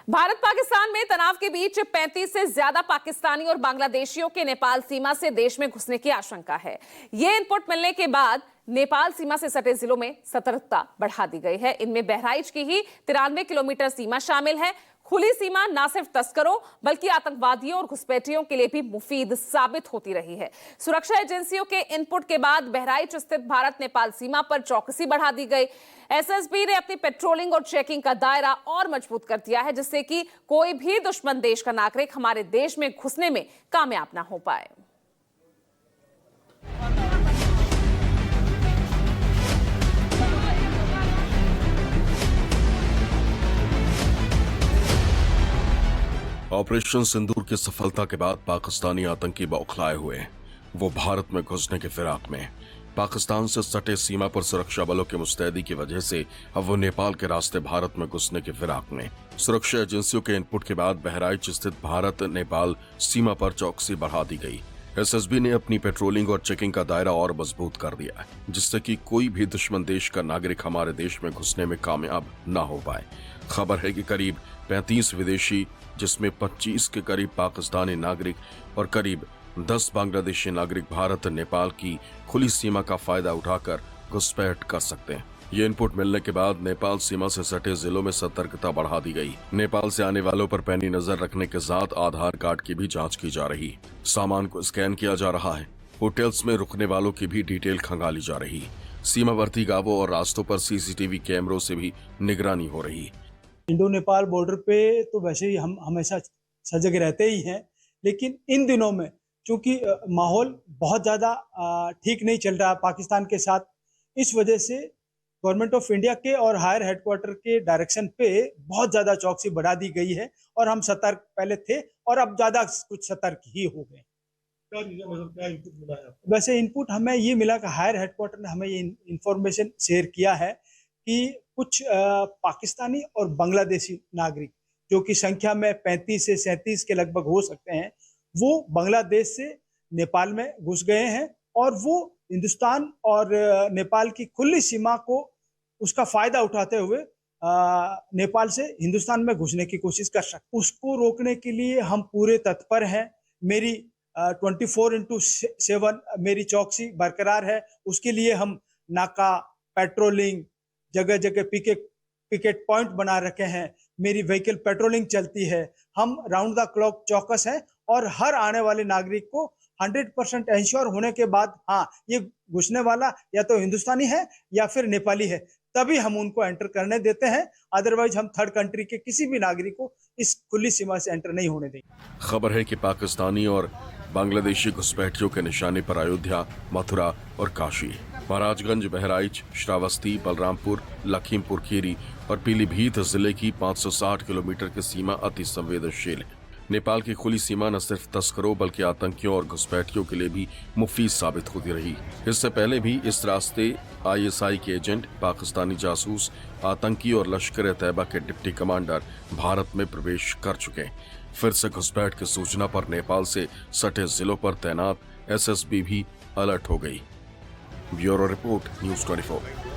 भारत पाकिस्तान में तनाव के बीच 35 से ज्यादा पाकिस्तानी और बांग्लादेशियों के नेपाल सीमा से देश में घुसने की आशंका है। ये इनपुट मिलने के बाद नेपाल सीमा से सटे जिलों में सतर्कता बढ़ा दी गई है। इनमें बहराइच की ही 93 किलोमीटर सीमा शामिल है। खुली सीमा न सिर्फ तस्करों बल्कि आतंकवादियों और घुसपैठियों के लिए भी मुफीद साबित होती रही है। सुरक्षा एजेंसियों के इनपुट के बाद बहराइच स्थित भारत नेपाल सीमा पर चौकसी बढ़ा दी गई। एसएसबी ने अपनी पेट्रोलिंग और चेकिंग का दायरा और मजबूत कर दिया है, जिससे कि कोई भी दुश्मन देश का नागरिक हमारे देश में घुसने में कामयाब ना हो पाए। ऑपरेशन सिंदूर की सफलता के बाद पाकिस्तानी आतंकी बौखलाए हुए हैं। वो भारत में घुसने के फिराक में। पाकिस्तान से सटे सीमा पर सुरक्षा बलों की मुस्तैदी की वजह से अब वो नेपाल के रास्ते भारत में घुसने के फिराक में। सुरक्षा एजेंसियों के इनपुट के बाद बहराइच स्थित भारत नेपाल सीमा पर चौकसी बढ़ा दी गई। एसएसबी ने अपनी पेट्रोलिंग और चेकिंग का दायरा और मजबूत कर दिया है, जिससे कि कोई भी दुश्मन देश का नागरिक हमारे देश में घुसने में कामयाब न हो पाए। खबर है कि करीब 35 विदेशी, जिसमें 25 के करीब पाकिस्तानी नागरिक और करीब 10 बांग्लादेशी नागरिक भारत नेपाल की खुली सीमा का फायदा उठाकर घुसपैठ कर सकते हैं। ये इनपुट मिलने के बाद नेपाल सीमा से सटे जिलों में सतर्कता बढ़ा दी गई। नेपाल से आने वालों पर पैनी नजर रखने के साथ आधार कार्ड की भी जांच की जा रही। सामान को स्कैन किया जा रहा है। होटल्स में रुकने वालों की भी डिटेल खंगाली जा रही। सीमावर्ती गांवों और रास्तों पर सीसीटीवी कैमरों से भी निगरानी हो रही। इंडो नेपाल बॉर्डर पे तो वैसे ही हम हमेशा सजग रहते ही हैं, लेकिन इन दिनों में चूंकि माहौल बहुत ज़्यादा ठीक नहीं चल रहा पाकिस्तान के साथ, इस वजह से गवर्नमेंट ऑफ इंडिया के और हायर हेडक्वार्टर के डायरेक्शन पे बहुत ज़्यादा चौकसी बढ़ा दी गई है और हम सतर्क पहले थे और अब ज़्यादा कुछ सतर्क ही हो गए। वैसे इनपुट हमें ये मिला कि हायर हेडक्वार्टर ने हमें ये इंफॉर्मेशन शेयर किया है कि कुछ पाकिस्तानी और बांग्लादेशी नागरिक, जो कि संख्या में 35 से 37 के लगभग हो सकते हैं, वो बांग्लादेश से नेपाल में घुस गए हैं और वो हिंदुस्तान और नेपाल की खुली सीमा को उसका फायदा उठाते हुए नेपाल से हिंदुस्तान में घुसने की कोशिश कर सकते। उसको रोकने के लिए हम पूरे तत्पर हैं। मेरी 24/7 मेरी चौकसी बरकरार है। उसके लिए हम नाका, पेट्रोलिंग, जगह जगह पिकेट पॉइंट बना रखे हैं। मेरी व्हीकल पेट्रोलिंग चलती है। हम राउंड द क्लॉक चौकस हैं और हर आने वाले नागरिक को 100% इंश्योर होने के बाद, हाँ, ये घुसने वाला या तो हिंदुस्तानी है या फिर नेपाली है, तभी हम उनको एंटर करने देते हैं। अदरवाइज हम थर्ड कंट्री के किसी भी नागरिक को इस खुली सीमा से एंटर नहीं होने देंगे। खबर है कि पाकिस्तानी और बांग्लादेशी घुसपैठियों के निशाने पर अयोध्या, मथुरा और काशी, महाराजगंज, बहराइच, श्रावस्ती, बलरामपुर, लखीमपुर खीरी और पीलीभीत जिले की 560 किलोमीटर की सीमा अति संवेदनशील है। नेपाल की खुली सीमा न सिर्फ तस्करों बल्कि आतंकियों और घुसपैठियों के लिए भी मुफीद साबित होती रही। इससे पहले भी इस रास्ते आईएसआई के एजेंट, पाकिस्तानी जासूस, आतंकी और लश्कर तैयबा के डिप्टी कमांडर भारत में प्रवेश कर चुके हैं। फिर से घुसपैठ की सूचना पर नेपाल से सटे जिलों पर तैनात एसएसबी भी अलर्ट हो गई। Bureau report, news 24।